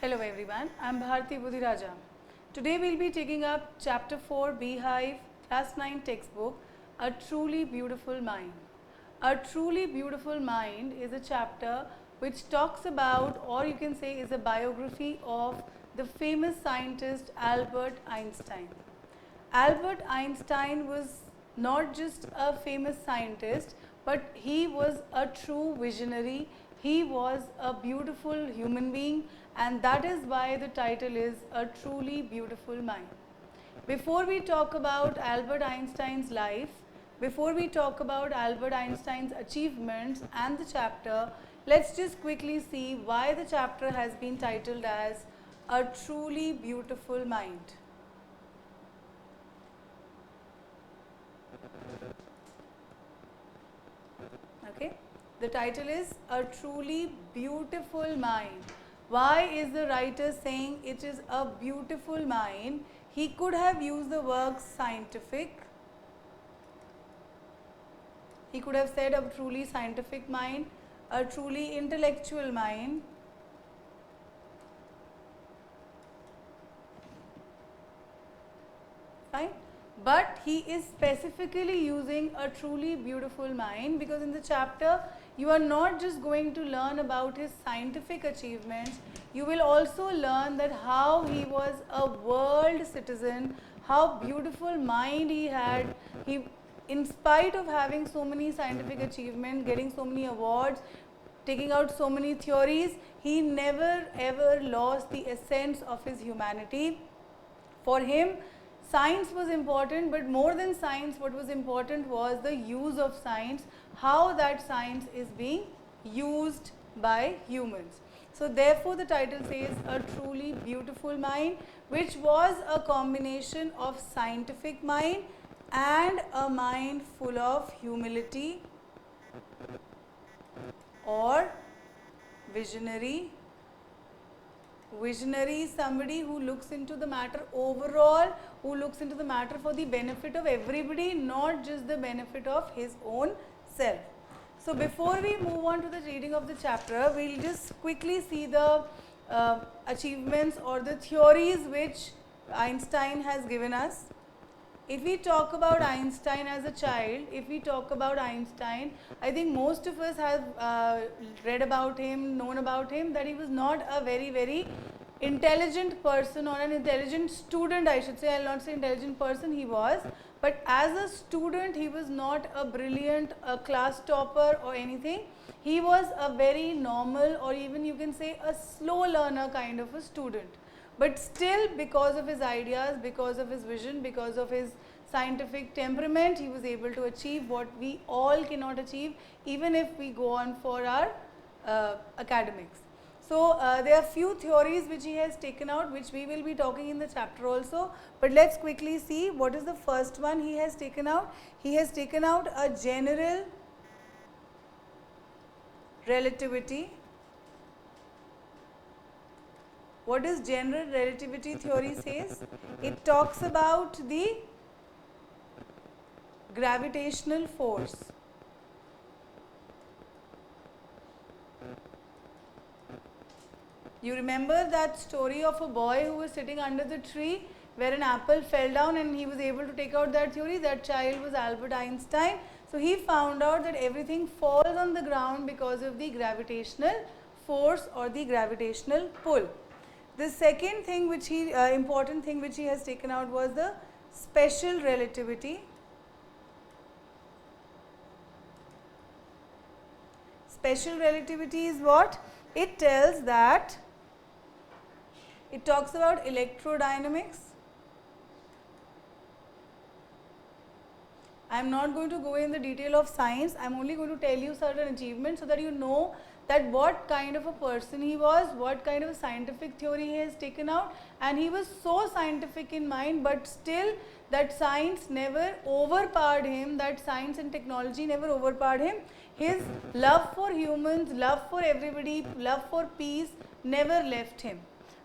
Hello everyone, I am Bharti Budhiraja. Today we will be taking up Chapter 4 Beehive, Class 9 textbook, A Truly Beautiful Mind. A Truly Beautiful Mind is a chapter which talks about, or you can say is a biography of the famous scientist Albert Einstein. Albert Einstein was not just a famous scientist, but he was a true visionary. He was a beautiful human being, and that is why the title is A Truly Beautiful Mind. Before we talk about Albert Einstein's life, before we talk about Albert Einstein's achievements and the chapter, let's just quickly see why the chapter has been titled as A Truly Beautiful Mind. Okay, the title is A Truly Beautiful Mind. Why is the writer saying it is a beautiful mind? He could have used the word scientific. He could have said a truly scientific mind, a truly intellectual mind. Fine. But he is specifically using a truly beautiful mind because in the chapter you are not just going to learn about his scientific achievements, you will also learn that how he was a world citizen, how beautiful mind he had. He, in spite of having so many scientific achievements, getting so many awards, taking out so many theories, he never ever lost the essence of his humanity. For him, science was important, but more than science, what was important was the use of science, how that science is being used by humans. So therefore the title says A Truly Beautiful Mind, which was a combination of scientific mind and a mind full of humility or visionary. Visionary is somebody who looks into the matter overall, who looks into the matter for the benefit of everybody, not just the benefit of his own self. So before we move on to the reading of the chapter, we will just quickly see the achievements or the theories which Einstein has given us. If we talk about Einstein as a child, if we talk about Einstein, I think most of us have read about him, known about him, that he was not a very intelligent person or an intelligent student, I should say. I will not say intelligent person, he was. But as a student, he was not a brilliant class topper or anything. He was a very normal, or even you can say a slow learner kind of a student. But still, because of his ideas, because of his vision, because of his scientific temperament, he was able to achieve what we all cannot achieve, even if we go on for our academics. So there are few theories which he has taken out, which we will be talking in the chapter also. But let's quickly see what is the first one he has taken out. He has taken out a general relativity. What does general relativity theory says? It talks about the gravitational force. You remember that story of a boy who was sitting under the tree where an apple fell down and he was able to take out that theory? That child was Albert Einstein. So he found out that everything falls on the ground because of the gravitational force or the gravitational pull. The second thing which he, important thing which he has taken out was the special relativity. Special relativity is what? It tells that, it talks about electrodynamics. I am not going to go in the detail of science, I am only going to tell you certain achievements so that you know that what kind of a person he was, what kind of a scientific theory he has taken out, and he was so scientific in mind, but still that science never overpowered him, that science and technology never overpowered him. His love for humans, love for everybody, love for peace never left him.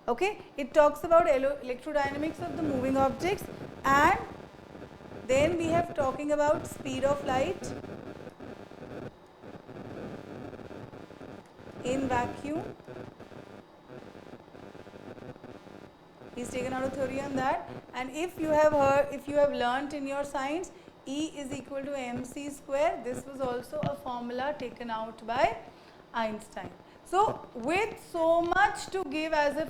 Okay, it talks about electrodynamics of the moving objects, and then we have talking about speed of light in vacuum, He's taken out a theory on that. And if you have learnt in your science, E is equal to mc square. This was also a formula taken out by Einstein. So with so much to give as a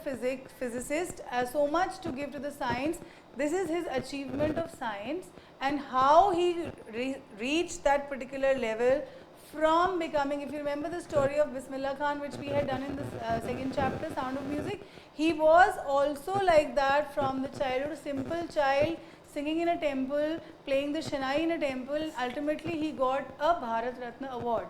physicist, so much to give to the science, this is his achievement of science, and how he reached that particular level from becoming, if you remember the story of Bismillah Khan, which we had done in the second chapter, Sound of Music, he was also like that from the childhood, simple child, singing in a temple, playing the Shanai in a temple. Ultimately, he got a Bharat Ratna award.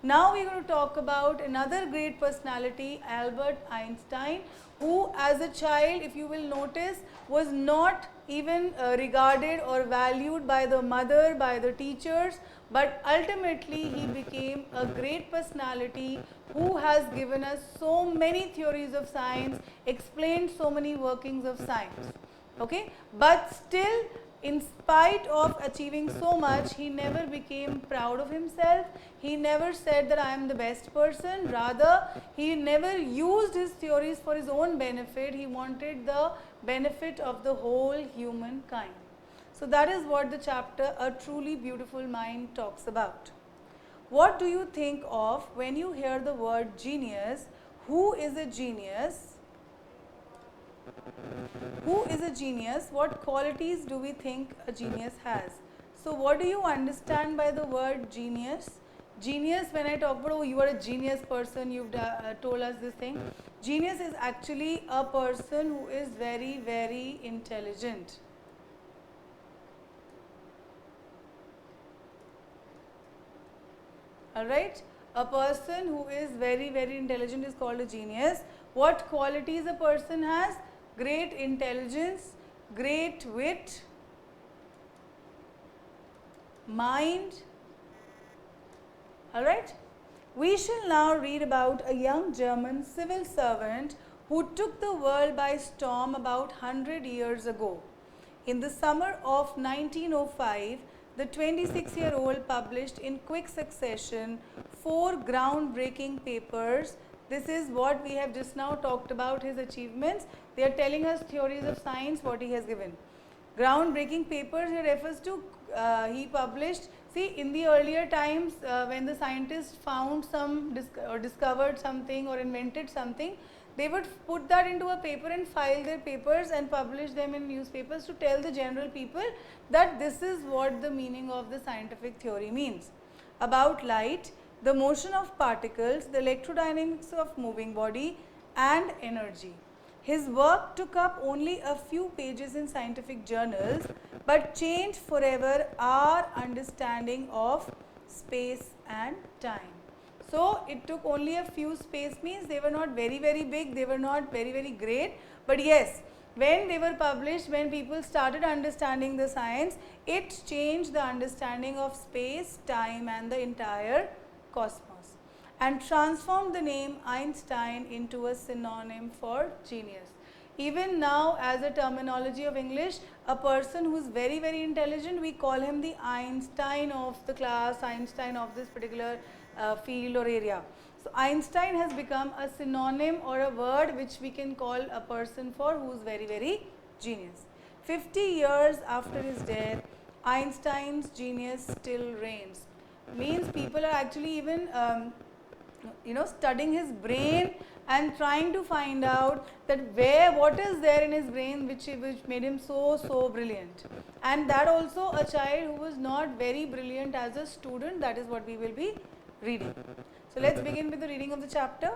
Now we are going to talk about another great personality, Albert Einstein, who as a child, if you will notice, was not even regarded or valued by the mother, by the teachers, but ultimately he became a great personality who has given us so many theories of science, explained so many workings of science. Okay, but still, in spite of achieving so much, he never became proud of himself. He never said that I am the best person. Rather, he never used his theories for his own benefit. He wanted the benefit of the whole humankind. So that is what the chapter A Truly Beautiful Mind talks about. What do you think of when you hear the word genius? Who is a genius? Who is a genius? What qualities do we think a genius has? So what do you understand by the word genius? Genius, when I talk about, oh, you are a genius person, you've told us this thing. Genius is actually a person who is very, very intelligent. Alright? A person who is very, very intelligent is called a genius. What qualities a person has? Great intelligence, great wit, mind. Alright? We shall now read about a young German civil servant who took the world by storm about 100 years ago. In the summer of 1905, the 26-year-old published in quick succession 4 groundbreaking papers. This is what we have just now talked about, his achievements. They are telling us theories of science, what he has given. Groundbreaking papers, he refers to, he published, see, in the earlier times when the scientists found some or discovered something or invented something, they would put that into a paper and file their papers and publish them in newspapers to tell the general people that this is what the meaning of the scientific theory means. About light, the motion of particles, the electrodynamics of moving body, and energy. His work took up only a few pages in scientific journals, but changed forever our understanding of space and time. So it took only a few space, means they were not very, very big, they were not very, very great, but yes, when they were published, when people started understanding the science, it changed the understanding of space, time, and the entire cosmos, and transformed the name Einstein into a synonym for genius. Even now, as a terminology of English, a person who is very, very intelligent, we call him the Einstein of the class, Einstein of this particular field or area. So Einstein has become a synonym or a word which we can call a person for who is very, very genius. 50 years after his death, Einstein's genius still reigns. Means people are actually even studying his brain and trying to find out that what is there in his brain which made him so brilliant. And that also a child who was not very brilliant as a student, that is what we will be reading. So let's begin with the reading of the chapter.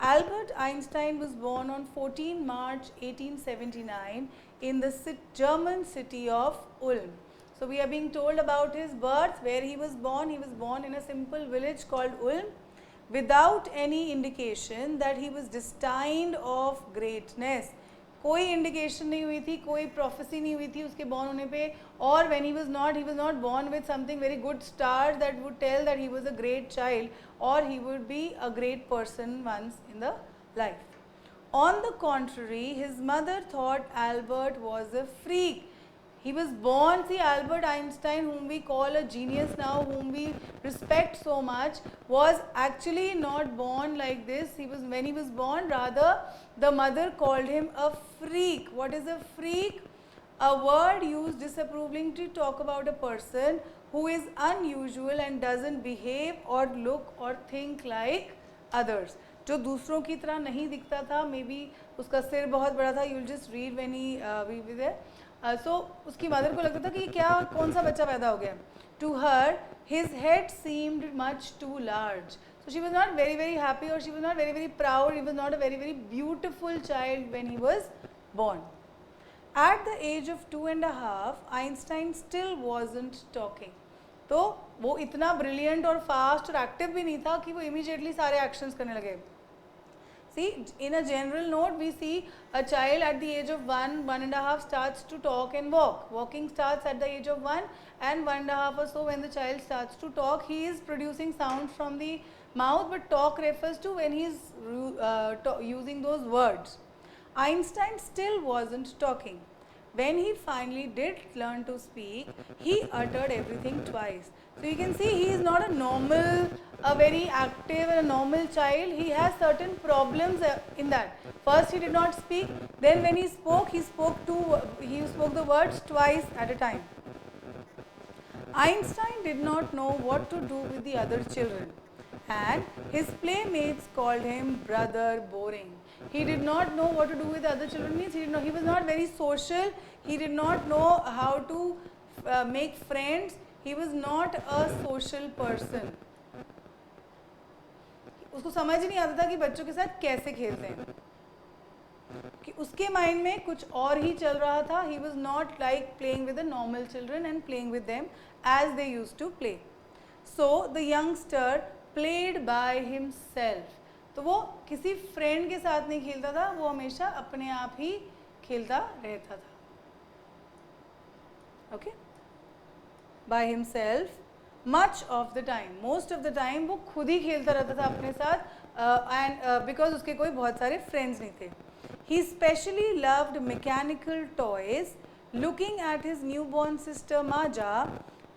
Albert Einstein was born on 14 March 1879 in the German city of Ulm. So we are being told about his birth, where he was born. He was born in a simple village called Ulm, without any indication that he was destined of greatness. कोई indication नहीं हुई थी, कोई prophecy नहीं हुई थी उसके born होने पे, और when he was not born with something very good stars that would tell that he was a great child or he would be a great person once in the life. On the contrary, his mother thought Albert was a freak. He was born, see Albert Einstein, whom we call a genius now, whom we respect so much, was actually not born like this. When he was born, rather the mother called him a freak. What is a freak? A word used disapprovingly to talk about a person who is unusual and doesn't behave or look or think like others. जो दूसरों की तरह नहीं दिखता था, may be उसका सिर बहुत बड़ा था. You'll just read when he be there. So उसकी मदर को लगता था कि क्या कौन सा बच्चा पैदा हो गया. To her, his head seemed much too large. So she was not very very happy, or she was not very very proud. He was not a very very beautiful child when he was born. At the age of 2.5, Einstein still wasn't talking. तो वो इतना brilliant और fast और active भी नहीं था कि वो immediately सारे actions करने लगे. See, in a general note, we see a child at the age of 1.5 starts to talk and walk. Walking starts at the age of 1, and 1.5 or so when the child starts to talk, he is producing sound from the mouth, but talk refers to when he is using those words. Einstein still wasn't talking. When he finally did learn to speak, he uttered everything twice. So you can see he is not a normal, a very active and a normal child. He has certain problems in that. First he did not speak, then when he spoke the words twice at a time. Einstein did not know what to do with the other children, and his playmates called him brother boring. He did not know what to do with the other children. Means he was not very social. He did not know how to make friends. He was not a social person. उसको समझ नहीं आता था कि बच्चों के साथ कैसे खेलते हैं, कि उसके माइंड में कुछ और ही चल रहा था. He was not like playing with the normal children and playing with them as they used to play. So the youngster played by himself. तो वो किसी फ्रेंड के साथ नहीं खेलता था, वो हमेशा अपने आप ही खेलता रहता था. Okay? By himself, much of the time, most of the time वो खुद ही खेलता रहता था अपने साथ, and because उसके कोई बहुत सारे friends नहीं थे. He specially loved mechanical toys. Looking at his newborn sister Maja,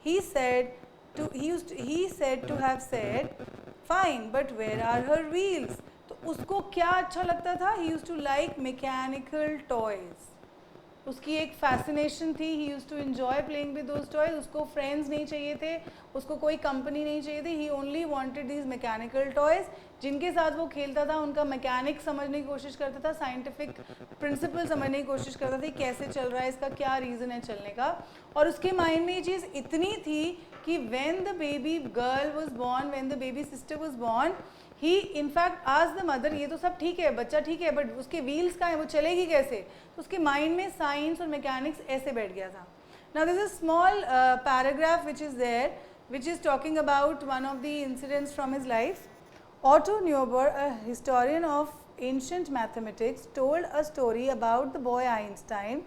he said to have said, "Fine, but where are her wheels?" तो उसको क्या अच्छा लगता था? He used to like mechanical toys. उसकी एक फैसिनेशन थी. He used to enjoy playing with those toys. उसको फ्रेंड्स नहीं चाहिए थे, उसको कोई कंपनी नहीं चाहिए थी. He only wanted these mechanical toys. जिनके साथ वो खेलता था उनका मैकेनिक समझने की कोशिश करता था, साइंटिफिक प्रिंसिपल समझने की कोशिश करता था, कैसे चल रहा है, इसका क्या रीज़न है चलने का. और उसके माइंड में ये चीज़ इतनी थी कि when the baby girl was born, when the baby sister was born, he in fact आज द मदर, ये तो सब ठीक है, बच्चा ठीक है, बट उसके व्हील्स कहाँ है, वो चलेगी कैसे. तो उसके माइंड में साइंस और मैकेनिक्स ऐसे बैठ गया था. Now this is small paragraph which is there, which is talking about one of the incidents from his life. Otto Neuber, a historian of ancient mathematics, told a story about the boy Einstein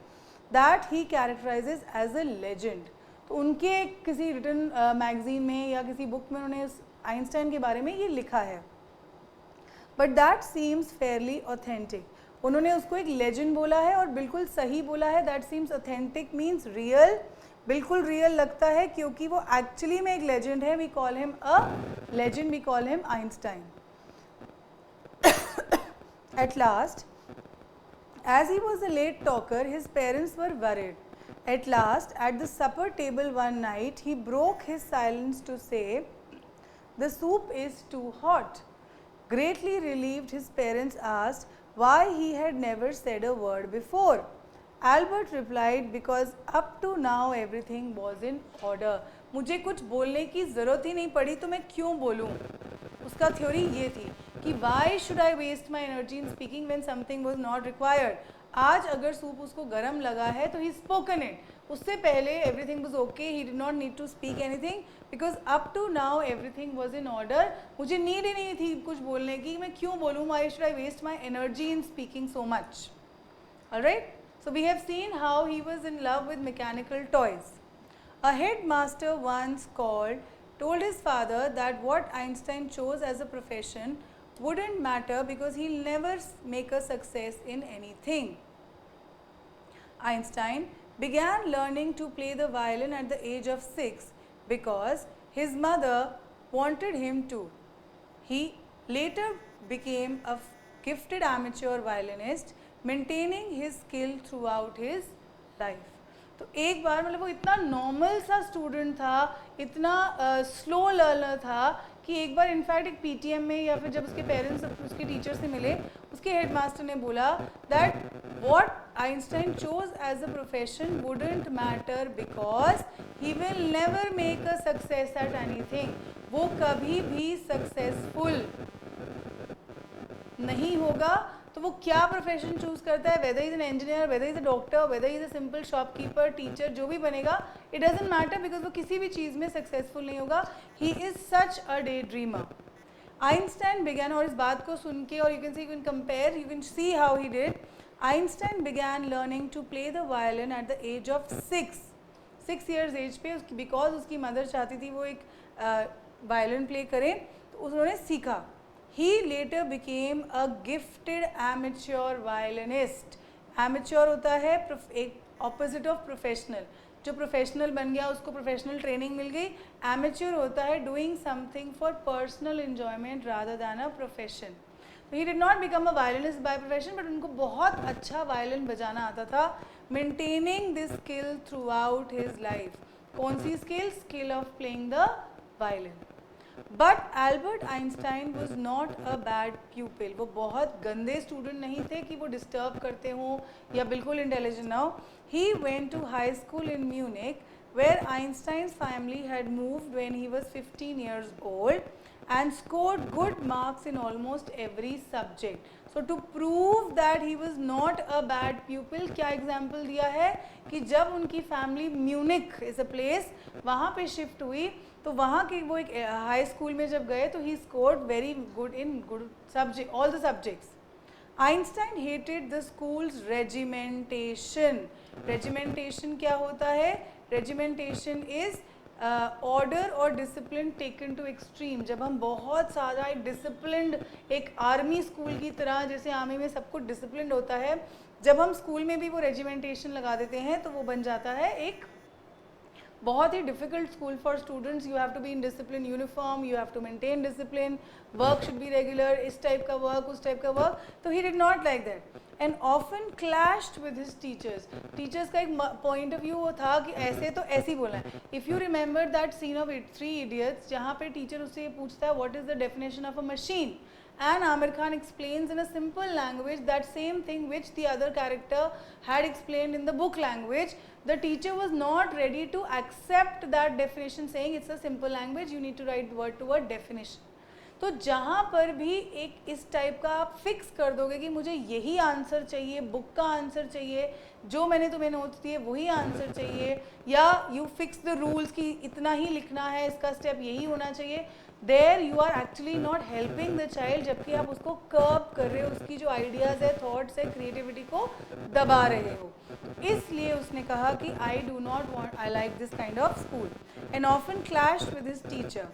that he characterizes as a legend. तो उनके किसी written magazine में या किसी book में उन्होंने Einstein के बारे में ये लिखा है. But that seems Fairlie authentic. उन्होंने उसको एक लेजेंड बोला है और बिल्कुल सही बोला है. That seems authentic means real, बिल्कुल रियल लगता है क्योंकि वो एक्चुअली में एक लेजेंड है. We call him a legend, we call him Einstein. At last, as he was a late talker, his parents were worried. At last, at the supper table one night, he broke his silence to say, "The soup is too hot." Greatly relieved, his parents asked why he had never said a word before. Albert replied, "Because up to now everything was in order." मुझे कुछ बोलने की ज़रूरत ही नहीं पड़ी तो मैं क्यों बोलूँ. उसका थ्योरी ये थी कि why should I waste my energy in speaking when something was not required. आज अगर सूप उसको गर्म लगा है तो he spoken it. उससे पहले everything was okay, he did not need to speak anything because up to now everything was in order. मुझे नीड ही नहीं थी कुछ बोलने की, मैं क्यों बोलूँ. why should I waste my energy in speaking so much. Alright, so we have seen how he was in love with mechanical toys. A headmaster once told his father that what Einstein chose as a profession wouldn't matter because he'll never make a success in anything. Einstein began learning to play the violin at the age of 6 because his mother wanted him to. He later became a gifted amateur violinist, maintaining his skill throughout his life. तो एक बार मतलब वो इतना normal सा student था, इतना slow learner था कि एक बार इनफैक्ट एक पीटीएम में या फिर जब उसके पेरेंट्स उसके टीचर से मिले, उसके हेडमास्टर ने बोला that what Einstein chose as a profession wouldn't matter because he will never make a success at anything. वो कभी भी सक्सेसफुल नहीं होगा. तो वो क्या प्रोफेशन चूज करता है, whether is an engineer, whether is a doctor, whether is a simple shopkeeper, teacher, जो भी बनेगा, इट डजंट मैटर बिकॉज वो किसी भी चीज़ में सक्सेसफुल नहीं होगा. He is such a day dreamer. Einstein began, और इस बात को सुन के, और you can see, you can compare, you can see how he did. Einstein began learning to play the violin at the age of 6 years age पे, because उसकी mother चाहती थी वो एक वायलिन प्ले करें, तो उन्होंने सीखा. He later became a gifted amateur violinist. Amateur होता है एक opposite of professional. जो प्रोफेशनल बन गया उसको प्रोफेशनल ट्रेनिंग मिल गई. Amateur होता है doing something for personal enjoyment rather than a profession. So he did not become a violinist by profession, but उनको बहुत अच्छा वायलिन बजाना आता था. Maintaining this skill throughout his life. कौन सी skill? Skill of playing the violin. But Albert Einstein was not a bad pupil. वो बहुत गंदे स्टूडेंट नहीं थे कि वो डिस्टर्ब करते हों या बिल्कुल इंटेलिजेंट ना हो. He went to high school in Munich where Einstein's family had moved when he was 15 years old and scored good marks in almost every subject. So to prove that he was not a bad pupil, क्या example दिया है कि जब उनकी family Munich is a place, वहाँ पे shift हुई, तो वहाँ की वो एक हाई स्कूल में जब गए तो he scored very good in good subject, all the subjects. Einstein hated the schools regimentation. Regimentation क्या होता है? रेजिमेंटेशन इज़ ऑर्डर और डिसिप्लिन टेकन टू एक्सट्रीम. जब हम बहुत सारा एक डिसिप्लिन्ड, एक आर्मी स्कूल की तरह, जैसे आर्मी में सब कुछ डिसिप्लिन्ड होता है, जब हम स्कूल में भी वो रेजिमेंटेशन लगा देते हैं तो वो बन जाता है एक बहुत ही difficult school for students. You have to be in discipline uniform, you have to maintain discipline, work should be regular, इस टाइप का वर्क, उस टाइप का वर्क. तो he did not like that and often clashed with his teachers. Teachers का एक point of view वो था कि ऐसे तो ऐसे ही बोला है. If you remember that scene of 3 Idiots, जहाँ पे टीचर उससे ये पूछता है what is the definition of a machine, and Amir Khan explains in a simple language that same thing which the other character had explained in the book language. The teacher was not ready to accept that definition, saying it's a simple language, you need to write word to word definition. तो जहाँ पर भी एक इस type का आप fix कर दोगे कि मुझे यही आंसर चाहिए, बुक का आंसर चाहिए, जो मैंने तुम्हें नोट्स दिए वही आंसर चाहिए, या यू फिक्स द रूल्स कि इतना ही लिखना है, इसका स्टेप यही होना चाहिए, there you are actually not helping the child, जबकि आप उसको कर्ब कर रहे हो, उसकी जो आइडियाज़ है, थॉट्स है, क्रिएटिविटी को दबा रहे हो. इसलिए उसने कहा कि I do not want, I like this kind of school, and often clashed with his teacher.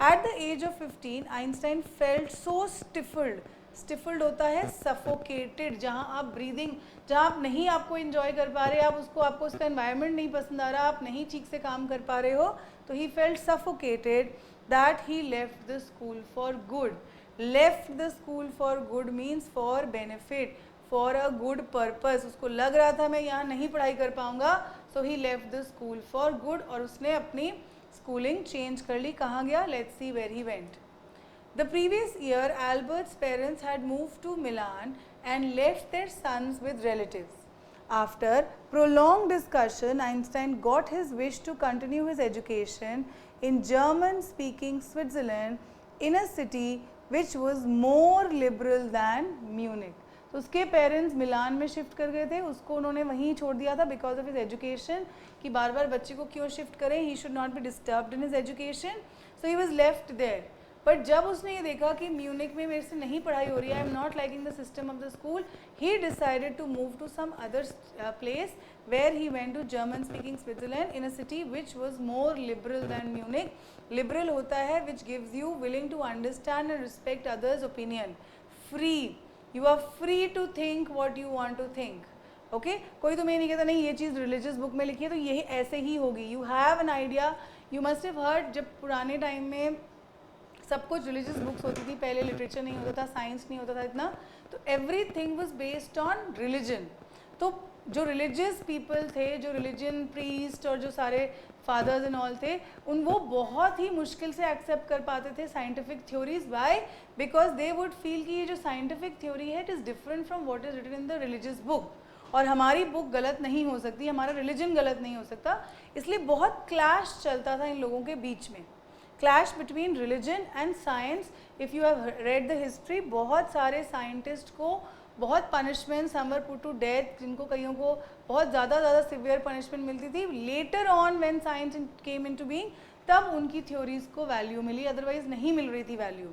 At the age of 15, Einstein felt so stifled. Stifled होता है suffocated, जहाँ आप breathing, जहाँ आप नहीं आपको enjoy कर पा रहे, आपको उसका environment नहीं पसंद आ रहा, आप नहीं ठीक से काम कर पा रहे हो, तो he felt suffocated that he left the school for good. Left the school for good means for benefit, for a good purpose. उसको लग रहा था मैं यहाँ नहीं पढ़ाई कर पाऊँगा, so he left the school for good, और उसने अपनी स्कूलिंग चेंज कर ली. कहाँ गया? Let's see where he went. The previous year Albert's parents had move to Milan and left their sons with relatives. After prolong discussion, Einstein got his wish to continue his education in German speaking Switzerland in a city which was more liberal than Munich. तो उसके parents मिलान में shift कर गए थे, उसको उन्होंने वहीं छोड़ दिया था बिकॉज ऑफ हिज एजुकेशन, कि बार बार बच्चे को क्यों शिफ्ट करें, he should not be disturbed in his education, so he was left there. But जब उसने ये देखा कि म्यूनिक में मेरे से नहीं पढ़ाई हो रही है, I am not liking the system of the school, he decided to move to some other place where he went to German speaking Switzerland in a city which was more liberal than Munich. Liberal होता है which gives you willing to understand and respect others opinion. Free, you are free to think what you want to think. Okay कोई तुम्हें नहीं कहता नहीं ये चीज़ religious book में लिखी है तो यही ऐसे ही होगी. You have an idea. You must have heard जब पुराने टाइम में सब कुछ रिलीजियस बुक्स होती थी, पहले लिटरेचर नहीं होता था, साइंस नहीं होता था इतना, तो every thing was based on religion. तो जो रिलीजियस पीपल थे, जो रिलीजन प्रीस्ट और जो सारे फादर्स एंड ऑल थे, वो बहुत ही मुश्किल से एक्सेप्ट कर पाते थे scientific theories. By because they would feel कि ये जो साइंटिफिक थ्योरी है it is different from what is written in the religious book, और हमारी बुक गलत नहीं हो सकती, हमारा रिलीजन गलत नहीं हो सकता. इसलिए बहुत क्लैश चलता था इन लोगों के बीच में, clash between religion and science. If you have read the history, बहुत सारे साइंटिस्ट को बहुत punishment, some were put to death, जिनको कईयों को बहुत ज़्यादा सिवियर पनिशमेंट मिलती थी. Later on when science came into being, तब उनकी थ्योरीज को वैल्यू मिली, अदरवाइज नहीं मिल रही थी वैल्यू.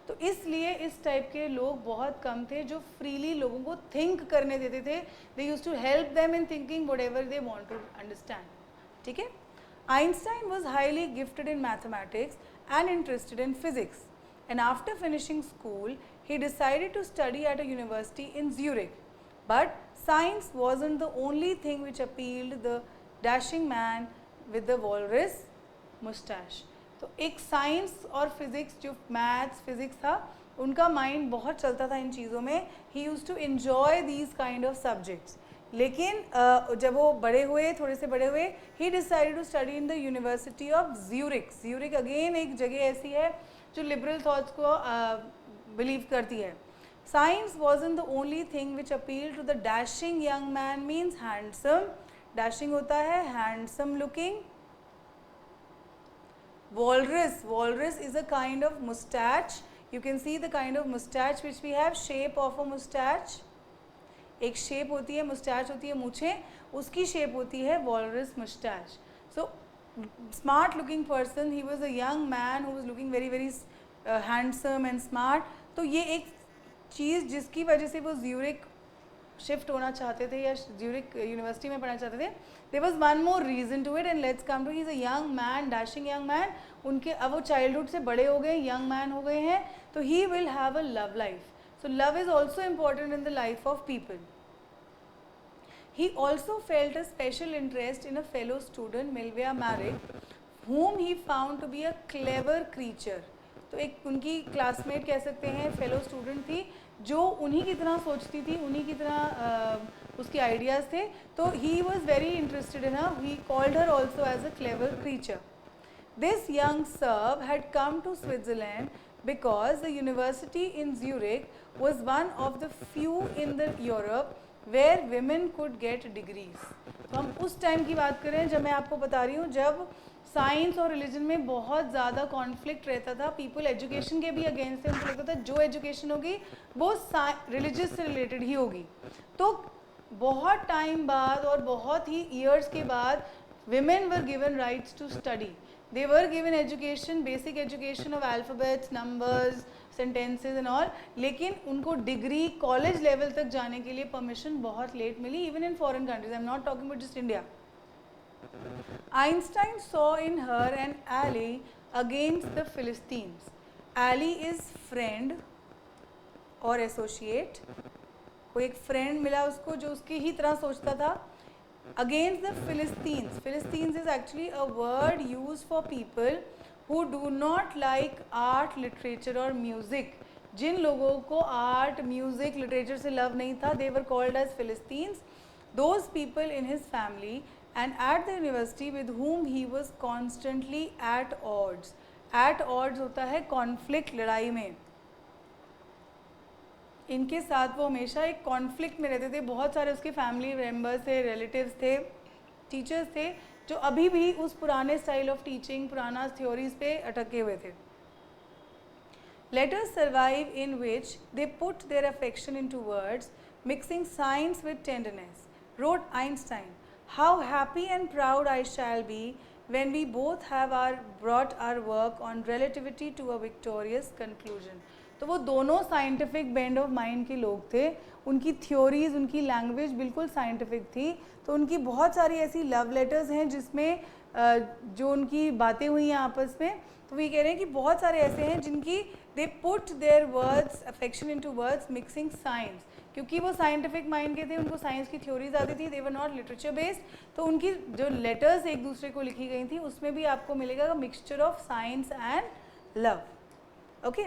तो इसलिए इस टाइप के लोग बहुत कम थे जो फ्रीली लोगों को थिंक करने देते थे. They used to help them in thinking whatever they want to understand. ठीक है. Einstein was highly gifted in mathematics and interested in physics, and after finishing school he decided to study at a university in Zurich. But science wasn't the only thing which appealed the dashing man with the walrus mustache. तो एक science और physics, जो maths physics था, उनका mind बहुत चलता था इन चीज़ों में. He used to enjoy these kind of subjects. लेकिन जब वो बड़े हुए, थोड़े से बड़े हुए, he decided to study in the university of Zurich. Zurich again एक जगह ऐसी है जो लिबरल थॉट्स को बिलीव करती है. Science wasn't the only thing which appeal to the dashing young man. Means handsome. Dashing होता है handsome looking. Walrus is a kind of mustache. You can see the kind of mustache which we have, shape of a mustache. एक shape होती है, moustache होती है, मूछें, उसकी shape होती है walrus mustache. So smart looking person, he was a young man who was looking very very handsome and smart. तो ये एक चीज़ जिसकी वजह से वो ज्यूरिक शिफ्ट होना चाहते थे या ज्यूरिक यूनिवर्सिटी में पढ़ना चाहते थे. There was one more reason to it, and let's come to, he is a young man, dashing young man. उनके अब वो चाइल्डहुड से बड़े हो गए, यंग मैन हो गए हैं, तो he will have a love life. So love is also important in the life of people. He also felt a special interest in a fellow student, Milvia Maric, whom he found to be a clever creature. तो एक उनकी classmate कह सकते हैं, fellow student थी, जो उन्हीं की तरह सोचती थी, उन्हीं की तरह उसके आइडियाज़ थे. तो he was very interested in her. He called her also as a clever creature. This young Serb had come to Switzerland because the university in Zurich was one of the few in the Europe where women could get degrees. तो हम उस time की बात कर रहे हैं, जब मैं आपको बता रही हूँ, जब साइंस और रिलीजन में बहुत ज़्यादा कॉन्फ्लिक्ट रहता था. पीपल एजुकेशन के भी अगेंस्ट थे. उनको लगता था जो एजुकेशन होगी वो रिलीजियस से रिलेटेड ही होगी. तो बहुत टाइम बाद और बहुत ही ईयर्स के बाद women were given rights to study. They were given education, basic education of alphabets, numbers, sentences and all. लेकिन उनको डिग्री कॉलेज लेवल तक जाने के लिए परमिशन बहुत लेट मिली, even in foreign countries. I'm not talking about just India. Einstein saw in her an ally against the Philistines. Ally is friend or associate. कोई एक फ्रेंड मिला उसको जो उसकी ही तरह सोचता था. Against the Philistines. Philistines is actually a word used for people who do not like art, literature or music. जिन लोगों को art, music, literature से love नहीं था, they were called as Philistines. Those people in his family and at the university with whom he was constantly at odds. At odds होता है conflict, लड़ाई में. इनके साथ वो हमेशा एक कॉन्फ्लिक्ट में रहते थे. बहुत सारे उसके फैमिली मेम्बर्स थे, रिलेटिव्स थे, टीचर्स थे, जो अभी भी उस पुराने स्टाइल ऑफ टीचिंग, पुराना थ्योरीज पे अटके हुए थे. Letters survive in which they put their affection into words, mixing science with tenderness. Wrote Einstein, how happy and proud I shall be when we both have brought our work on relativity to a victorious conclusion. तो वो दोनों scientific bend of mind के लोग थे, उनकी theories, उनकी language बिल्कुल scientific थी। तो उनकी बहुत सारी ऐसी लव लेटर्स हैं जिसमें जो उनकी बातें हुई हैं आपस में, तो वो ये कह रहे हैं कि बहुत सारे ऐसे हैं जिनकी दे put their words affection into words mixing science, क्योंकि वो साइंटिफिक माइंड के थे, उनको साइंस की थ्योरीज आती थी, दे वर नॉट लिटरेचर बेस्ड, तो उनकी जो लेटर्स एक दूसरे को लिखी गई थी उसमें भी आपको मिलेगा mixture of science and love. Okay,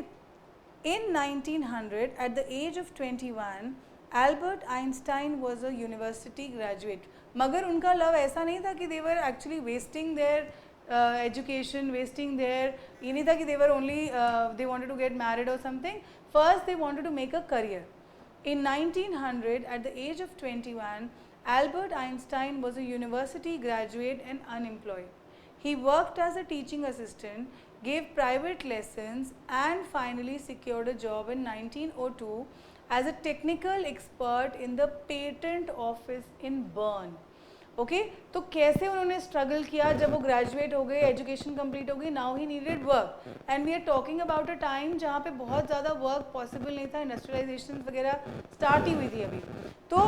in 1900 at the age of 21 Albert Einstein was a university graduate, मगर उनका लव ऐसा नहीं था कि they were actually wasting their education, wasting their, ये नहीं था कि they were only they wanted to get married और something, first they wanted to make a career. In 1900, at the age of 21, Albert Einstein was a university graduate and unemployed. He worked as a teaching assistant, gave private lessons, and finally secured a job in 1902 as a technical expert in the patent office in Bern. Okay, तो कैसे उन्होंने struggle किया जब वो graduate हो गए, education complete हो गई, now he needed work, and we are talking about a time जहाँ पे बहुत ज़्यादा वर्क पॉसिबल नहीं था, इंडस्ट्रियलाइजेशन वगैरह स्टार्ट ही हुई थी अभी, तो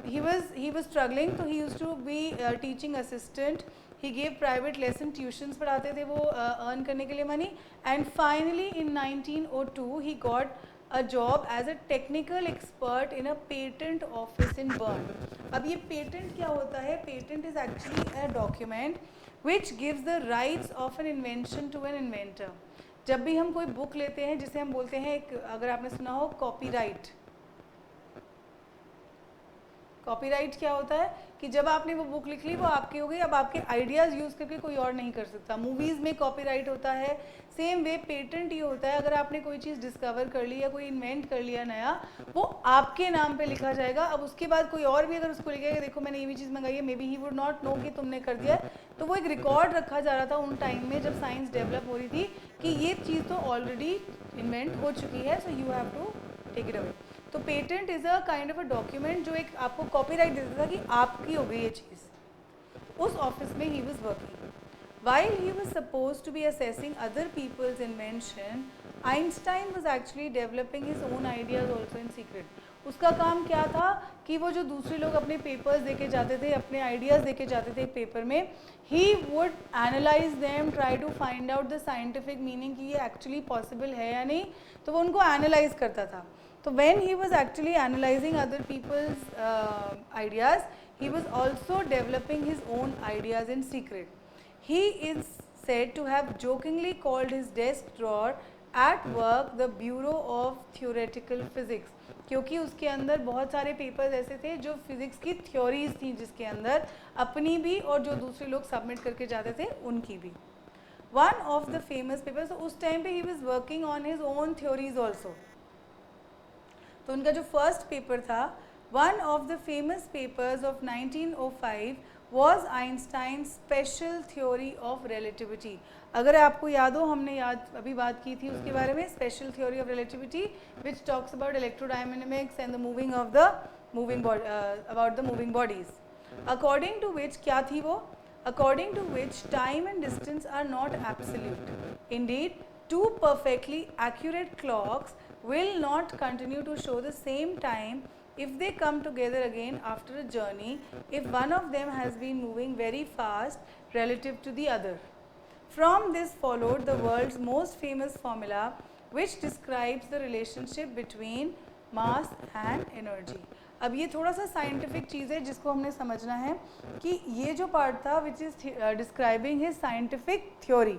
ही वाज स्ट्रगलिंग, तो he used to be teaching assistant, he gave private lesson, tuitions पढ़ाते थे वो अर्न करने के लिए money, and finally in 1902 he got a job as a technical expert in a patent office in Bern. अब ये patent क्या होता है? Patent is actually a document which gives the rights of an invention to an inventor. जब भी हम कोई book लेते हैं जिसे हम बोलते हैं एक, अगर आपने सुना हो कॉपीराइट, कॉपीराइट क्या होता है कि जब आपने वो बुक लिख ली वो आपकी हो गई, अब आपके आइडियाज़ यूज़ करके कोई और नहीं कर सकता। मूवीज़ में कॉपीराइट होता है, सेम वे पेटेंट ये होता है, अगर आपने कोई चीज़ डिस्कवर कर ली या कोई इन्वेंट कर लिया नया, वो आपके नाम पे लिखा जाएगा। अब उसके बाद कोई और भी अगर उसको लिखेगा देखो मैंने ये भी चीज़ मंगाई है, may be he would not know कि तुमने कर दिया, तो वो एक रिकॉर्ड रखा जा रहा था उन टाइम में जब साइंस डेवलप हो रही थी कि ये चीज़ तो ऑलरेडी इन्वेंट हो चुकी है, so you have to take it away. तो patent is a kind of a document जो एक आपको कॉपीराइट देता था कि आपकी हो गई ये चीज़। उस ऑफिस में he was working. While he was supposed to be assessing other people's invention, Einstein was actually developing his own ideas also in secret. उसका काम क्या था कि वो जो दूसरे लोग अपने पेपर्स देके जाते थे, अपने आइडियाज़ देके जाते थे एक पेपर में, he would analyze them, try to find out the scientific meaning कि ये actually possible है या नहीं, तो वो उनको analyze करता था। So when he was actually analyzing other people's ideas, he was also developing his own ideas in secret. He is said to have jokingly called his desk drawer at work the Bureau of Theoretical Physics, क्योंकि उसके अंदर बहुत सारे papers ऐसे थे जो physics की theories थी, जिसके अंदर अपनी भी और जो दूसरे लोग सबमिट करके जाते थे उनकी भी। One of the famous papers, तो उस टाइम पे he was working on his own theories also. तो उनका जो फर्स्ट पेपर था, one of the famous papers of 1905 was Einstein special theory of relativity. अगर आपको याद हो, हमने अभी बात की थी उसके बारे में, special theory of relativity which talks about electrodynamics and the moving of the about the moving bodies, according to which क्या थी वो, according to which time and distance are not absolute. Indeed two perfectly accurate clocks will not continue to show the same time if they come together again after a journey if one of them has been moving very fast relative to the other. From this followed the world's most famous formula which describes the relationship between mass and energy. अब ये थोड़ा सा scientific चीज़ है जिसको हमने समझना है कि ये जो पार्ट था which is describing his scientific theory,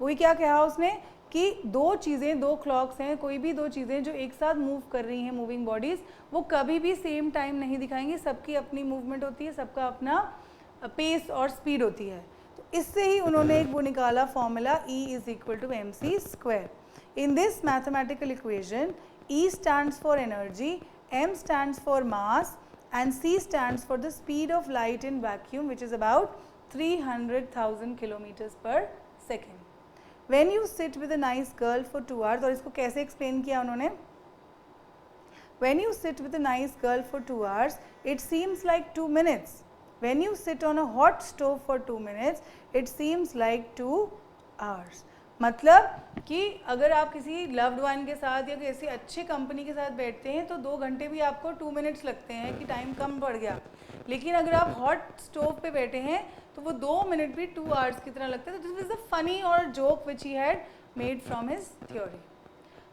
वही क्या कहा उसने कि दो चीज़ें, दो क्लॉक्स हैं, कोई भी दो चीज़ें जो एक साथ मूव कर रही हैं, मूविंग बॉडीज़, वो कभी भी सेम टाइम नहीं दिखाएंगी, सबकी अपनी मूवमेंट होती है, सबका अपना पेस और स्पीड होती है। तो इससे ही उन्होंने एक वो निकाला formula E is equal to mc square. In this mathematical equation E stands for energy, m stands for mass and c stands for the speed of light in vacuum which is about 300,000 kilometers per second. When you sit with a nice girl for 2 hours, और इसको कैसे explain किया उन्होंने, when you sit with a nice girl for 2 hours, it seems like 2 minutes. When you sit on a hot stove for 2 minutes, it seems like 2 hours. मतलब कि अगर आप किसी लव्ड वन के साथ या किसी अच्छे कंपनी के साथ बैठते हैं तो 2 घंटे भी आपको 2 मिनट्स लगते हैं कि टाइम कम पड़ गया, लेकिन अगर आप हॉट स्टोव पे बैठे हैं तो वो 2 मिनट भी 2 आवर्स की तरह लगते हैं. तो दिस इज अ फनी और joke which he had made from his theory.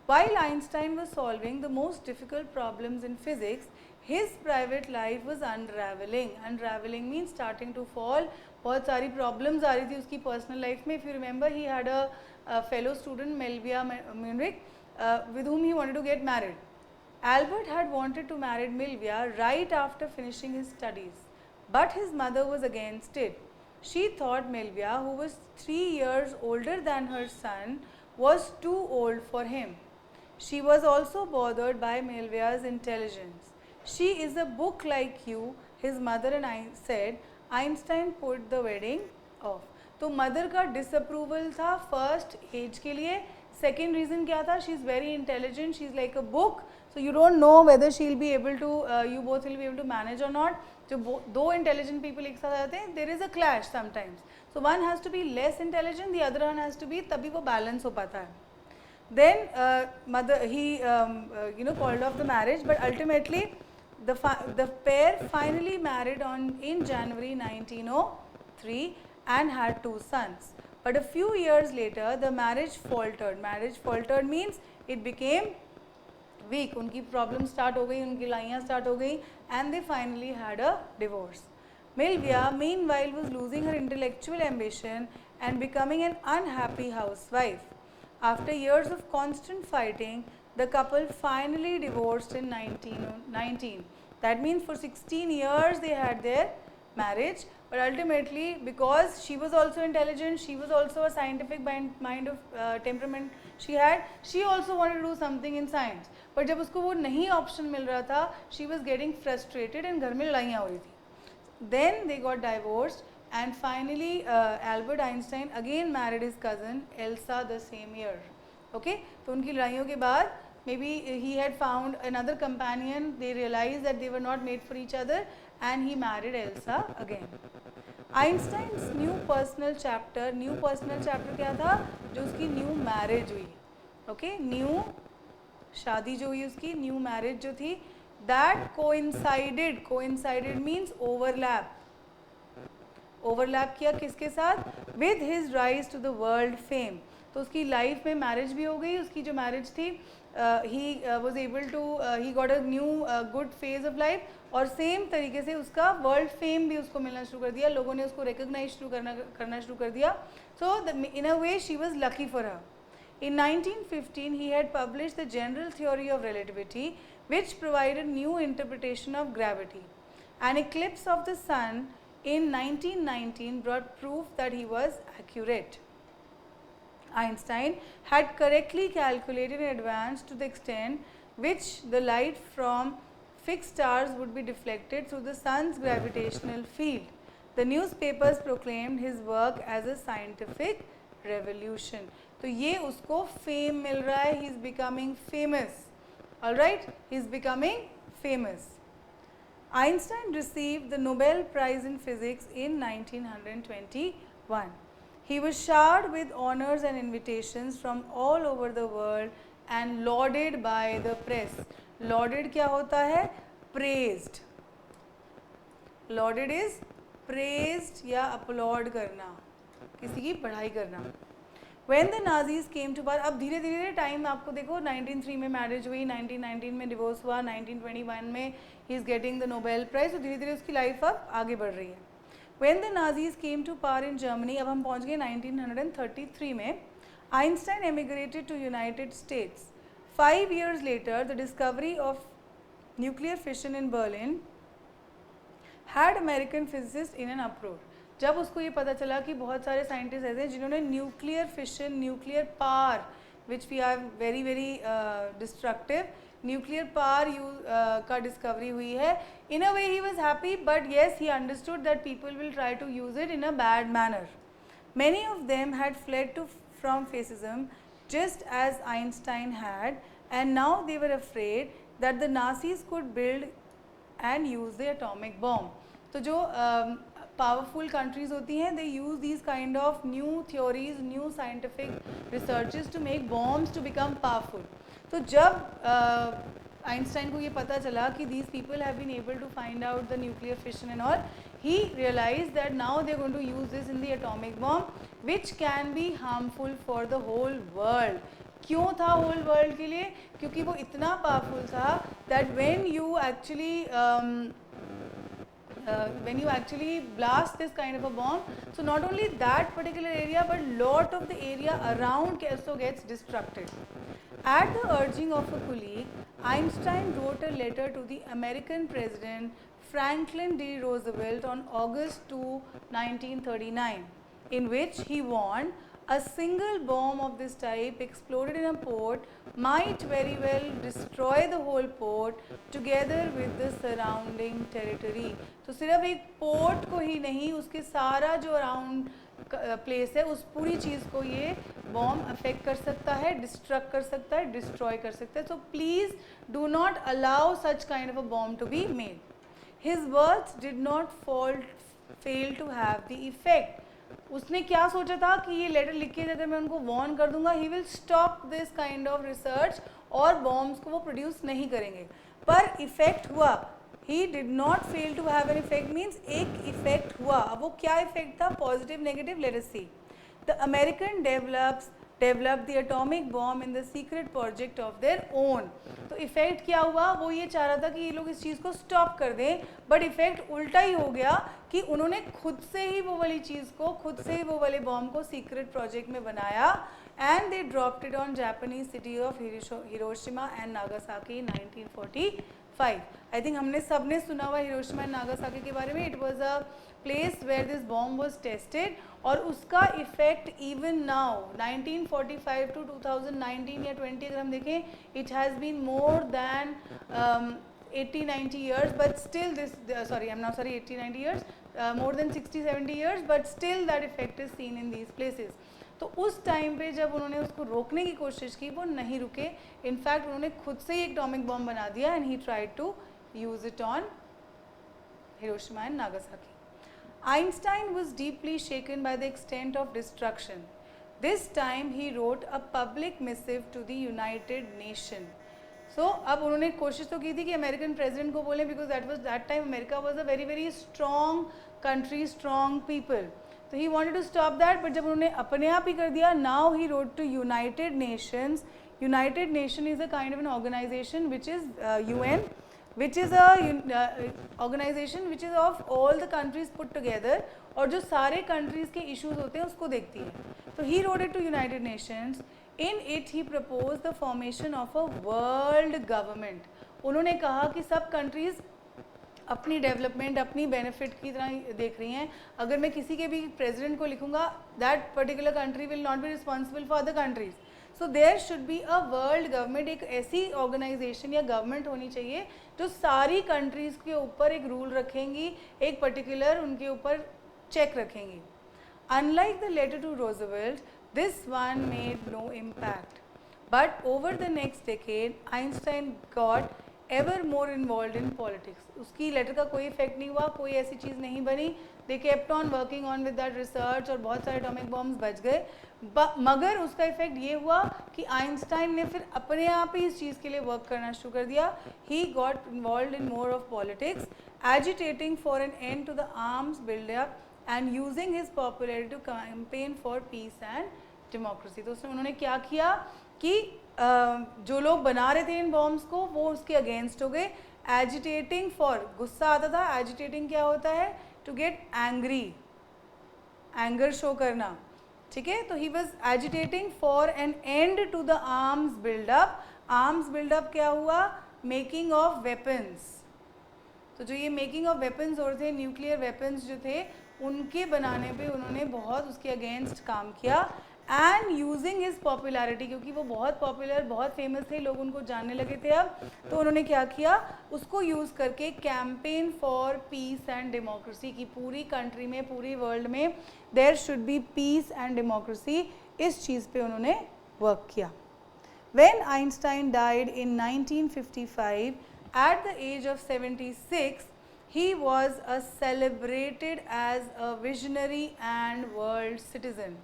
While Einstein was solving the most difficult problems in physics, his private life was unraveling. Unraveling means starting to fall. बहुत सारी problems आ रही थी उसकी personal life में. If you remember, he had a fellow student, Melvia Munich, with whom he wanted to get married. Albert had wanted to marry Melvia right after finishing his studies, but his mother was against it. She thought Melvia, who was 3 years older than her son, was too old for him. She was also bothered by Melvia's intelligence. She is a book like you, his mother and I said. Einstein put the wedding off. तो mother का disapproval था first age के लिए. Second reason क्या था? She is very intelligent, she is like a book, so you don't know whether she will be able to, you both will be able to manage और not. जो दो intelligent people एक साथ आते हैं, there is a clash sometimes. So one has to be less intelligent, the other one has to B, तभी वो balance हो पाता है. Then he called off the marriage, but ultimately the pair finally married in January 1903 and had 2 sons. But a few years later the marriage faltered. Marriage faltered means it became weak. उनकी problem start हो गई, उनकी लड़ाइयाँ start हो गई, and they finally had a divorce. Melvia meanwhile was losing her intellectual ambition and becoming an unhappy housewife. After years of constant fighting, the couple finally divorced in 1919. That means for 16 years they had their marriage, but ultimately because she was also intelligent, she was also a scientific mind of temperament she had, she also wanted to do something in science. But जब उसको वो नहीं option मिल रहा था, she was getting frustrated and घर में लड़ाइयाँ हो रही थी. Then they got divorced. And finally, Albert Einstein again married his cousin Elsa the same year. Okay, तो उनकी लड़ाइयों के बाद maybe he had found another companion. They realized that they were not made for each other, and he married Elsa again. Einstein's new personal chapter क्या था? जो उसकी new marriage हुई. Okay, new शादी जो हुई उसकी, new marriage जो थी, that coincided means overlap. Overlap किया किसके साथ? With his rise to the world fame. तो उसकी लाइफ में मैरिज भी हो गई. उसकी जो मैरिज थी, he was able to, he got a new good phase of life, और सेम तरीके से उसका वर्ल्ड फेम भी उसको मिलना शुरू कर दिया. लोगों ने उसको रिकग्नाइज करना शुरू कर दिया. So in a way she was lucky for her. In 1915, he had published the general theory of relativity, which provided new interpretation of gravity. An eclipse of the sun in 1919 brought proof that he was accurate. Einstein had correctly calculated in advance to the extent which the light from fixed stars would be deflected through the sun's gravitational field. The newspapers proclaimed his work as a scientific revolution. तो ये उसको fame मिल रहा है. he is becoming famous. All right, he is becoming famous. Einstein received the Nobel Prize in Physics in 1921. He was showered with honors and invitations from all over the world and lauded by the press. Lauded क्या होता है? Praised. Lauded is praised या applaud करना, किसी की पढ़ाई करना. When the Nazis came to power, अब धीरे धीरे टाइम आपको देखो, 1903 में मैरिज हुई, 1919 में डिवोर्स हुआ, 1921 में he is getting the Nobel prize. तो धीरे धीरे उसकी लाइफ अब आगे बढ़ रही है. When the Nazis came to power in Germany, अब हम पहुंच गए 1933 में. Einstein emigrated to United States. 5 years later, the discovery of nuclear fission in Berlin had American physicists in an uproar. जब उसको ये पता चला कि बहुत सारे साइंटिस्ट ऐसे हैं जिन्होंने nuclear fission, nuclear power, which we are very very destructive, nuclear power का डिस्कवरी हुई है. In a way he was happy, but yes he understood that people will try to use it in a bad manner. Many of them had fled to from fascism just as Einstein had, and now they were afraid that the Nazis could build and use the atomic bomb. तो जो powerful countries होती हैं, they use these kind of new theories, new scientific researches to make bombs to become powerful. तो जब Einstein को ये पता चला कि these people have been able to find out the nuclear fission and all, he realized that now they're going to use this in the atomic bomb, which can be harmful for the whole world. क्यों था whole world के लिए? क्योंकि वो इतना powerful था that when you actually blast this kind of a bomb, so not only that particular area but lot of the area around also gets destructed. At the urging of a colleague, Einstein wrote a letter to the American President Franklin D. Roosevelt on August 2, 1939, in which he warned a single bomb of this type exploded in a port might very well destroy the whole port together with the surrounding territory. तो सिर्फ एक port को ही नहीं, उसके सारा जो around place है उस पूरी चीज़ को ये बॉम्ब अफेक्ट कर सकता है, डिस्ट्रक्ट कर सकता है, डिस्ट्रॉय कर सकता है. So please do not allow such kind of a bomb to be made. His words did not fail to have the effect. उसने क्या सोचा था कि ये लेटर लिख के अगर मैं उनको वार्न कर दूंगा, he will stop this kind of research और बॉम्ब्स को वो प्रोड्यूस नहीं करेंगे. पर इफेक्ट हुआ. He did not fail to have an effect means एक इफेक्ट हुआ. अब वो क्या इफेक्ट था? Positive, negative, let us see. The American developed the atomic bomb in the secret project of their own. तो इफेक्ट क्या हुआ? वो ये चाह रहा था कि ये लोग इस चीज़ को स्टॉप कर दें, बट इफेक्ट उल्टा ही हो गया कि उन्होंने खुद से ही वो वाली चीज़ को, खुद से ही वो वाले बॉम्ब को सीक्रेट प्रोजेक्ट में बनाया and they dropped it on Japanese city of Hiroshima and Nagasaki in 1945. I think हमने सबने सुना हुआ हिरोशिमा एंड नागासाकी के बारे में. It was a place where this bomb was tested और उसका इफेक्ट इवन नाउ 1945 टू 2019 या 20 अगर हम देखें, it has been more than 80-90 years, but still this, sorry, I'm not sorry, 80-90 years, more than 60-70 years, but still that effect is seen in these places. तो उस time पे जब उन्होंने उसको रोकने की कोशिश की, वो नहीं रुके. इनफैक्ट उन्होंने खुद से ही एक एटॉमिक बॉम्ब बना दिया and he tried to use it on Hiroshima and Nagasaki. Einstein was deeply shaken by the extent of destruction. This time he wrote a public missive to the United Nations. So अब उन्होंने कोशिश तो की थी कि American president को बोलें, because that time America was a very very strong country, strong people. तो he wanted to stop that, but जब उन्होंने अपने आप ही कर दिया, now he wrote to United Nations. United Nation is a kind of an organisation which is UN, which is a organization which is of all the countries put together, और जो सारे countries के issues होते हैं उसको देखती है. तो he wrote it to United Nations. In it he proposed the formation of a world government. उन्होंने कहा कि सब countries अपनी डेवलपमेंट, अपनी बेनिफिट की तरह देख रही हैं. अगर मैं किसी के भी प्रेसिडेंट को लिखूंगा, that particular country will not be responsible for other countries. So there should be a world government. एक ऐसी ऑर्गेनाइजेशन या गवर्नमेंट होनी चाहिए जो सारी कंट्रीज़ के ऊपर एक रूल रखेंगी, एक पर्टिकुलर उनके ऊपर चेक रखेंगी. Unlike the letter to Roosevelt, this one made no impact, but over the next decade Einstein got ever more involve in politics. उसकी लेटर का कोई इफेक्ट नहीं हुआ, कोई ऐसी चीज़ नहीं बनी. They kept on working on with that research और बहुत सारे एटॉमिक बॉम्ब्स बच गए. मगर उसका इफेक्ट ये हुआ कि आइंस्टाइन ने फिर अपने आप ही इस चीज़ के लिए वर्क करना शुरू कर दिया. He got involve in more of politics, agitating for an end to the arms buildup and using his popularity to campaign for peace and democracy. तो उन्होंने क्या किया कि जो लोग बना रहे थे इन बॉम्ब्स को, वो उसके अगेंस्ट हो गए. एजिटेटिंग फॉर, गुस्सा आता था. एजिटेटिंग क्या होता है? To get angry, anger show करना. ठीक है, तो he was agitating for an end to the arms buildup. Arms buildup क्या हुआ? Making of weapons. तो जो ये मेकिंग ऑफ वेपन्स हो रहे थे, न्यूक्लियर वेपन्स जो थे, उनके बनाने पे उन्होंने बहुत उसके अगेंस्ट काम किया. एंड यूजिंग हिज पॉपुलैरिटी, क्योंकि वो बहुत पॉपुलर, बहुत फेमस थे, लोग उनको जानने लगे थे अब, तो उन्होंने क्या किया, उसको यूज़ करके campaign for peace and democracy की पूरी कंट्री में, पूरी वर्ल्ड में there should be peace and democracy, इस चीज़ पे उन्होंने वर्क किया. When Einstein died in 1955 at the age of 76, he was a celebrated as a visionary and world citizen.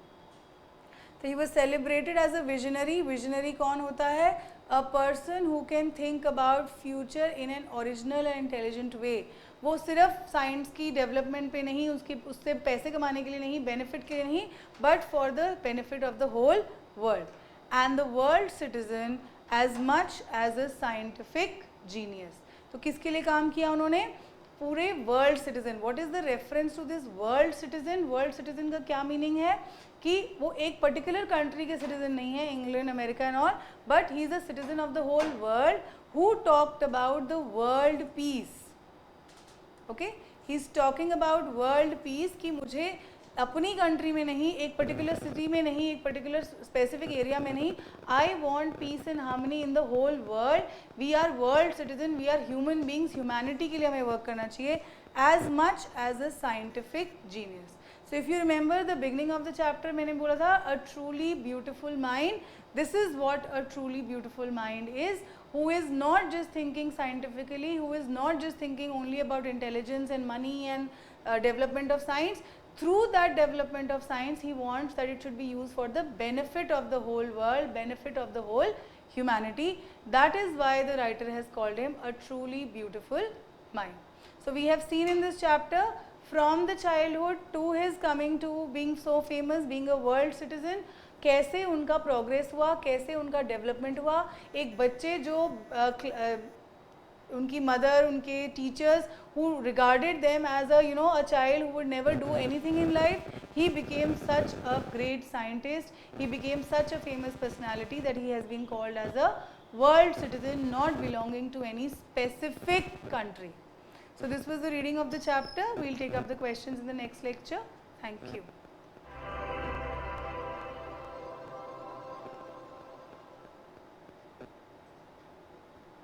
तो he was celebrated as a visionary. Visionary कौन होता है? A person who can think about future in an original and intelligent way. वो सिर्फ science की development पे नहीं, उससे पैसे कमाने के लिए नहीं, बेनिफिट के लिए नहीं, but for the benefit of the whole world. And the world citizen as much as a scientific genius. तो किसके लिए काम किया उन्होंने? पूरे world citizen. What is the reference to this world citizen? World citizen का क्या मीनिंग है? कि वो एक पर्टिकुलर कंट्री के सिटीजन नहीं है, England, America and all, but he is a citizen of the whole world who talked about the world peace. Okay, he is talking about world peace कि मुझे अपनी कंट्री में नहीं, एक पर्टिकुलर सिटी में नहीं, एक पर्टिकुलर स्पेसिफिक एरिया में नहीं, I want peace and harmony in the whole world. We are world citizen, we are human beings. Humanity के लिए हमें वर्क करना चाहिए as much as a scientific genius. So if you remember the beginning of the chapter, मैंने बोला था a truly beautiful mind. This is what a truly beautiful mind is, who is not just thinking scientifically, who is not just thinking only about intelligence and money and development of science. Through that development of science, he wants that it should be used for the benefit of the whole world, benefit of the whole humanity. That is why the writer has called him a truly beautiful mind. So we have seen in this chapter, from the childhood to his coming to being so famous, being a world citizen, कैसे उनका progress हुआ, कैसे उनका development हुआ. एक बच्चे जो उनकी मदर, उनके teachers who regarded them as a a child who would never do anything in life, he became such a great scientist, he became such a famous personality that he has been called as a world citizen, not belonging to any specific country. So this was the reading of the chapter. We'll take up the questions in the next lecture. Thank you.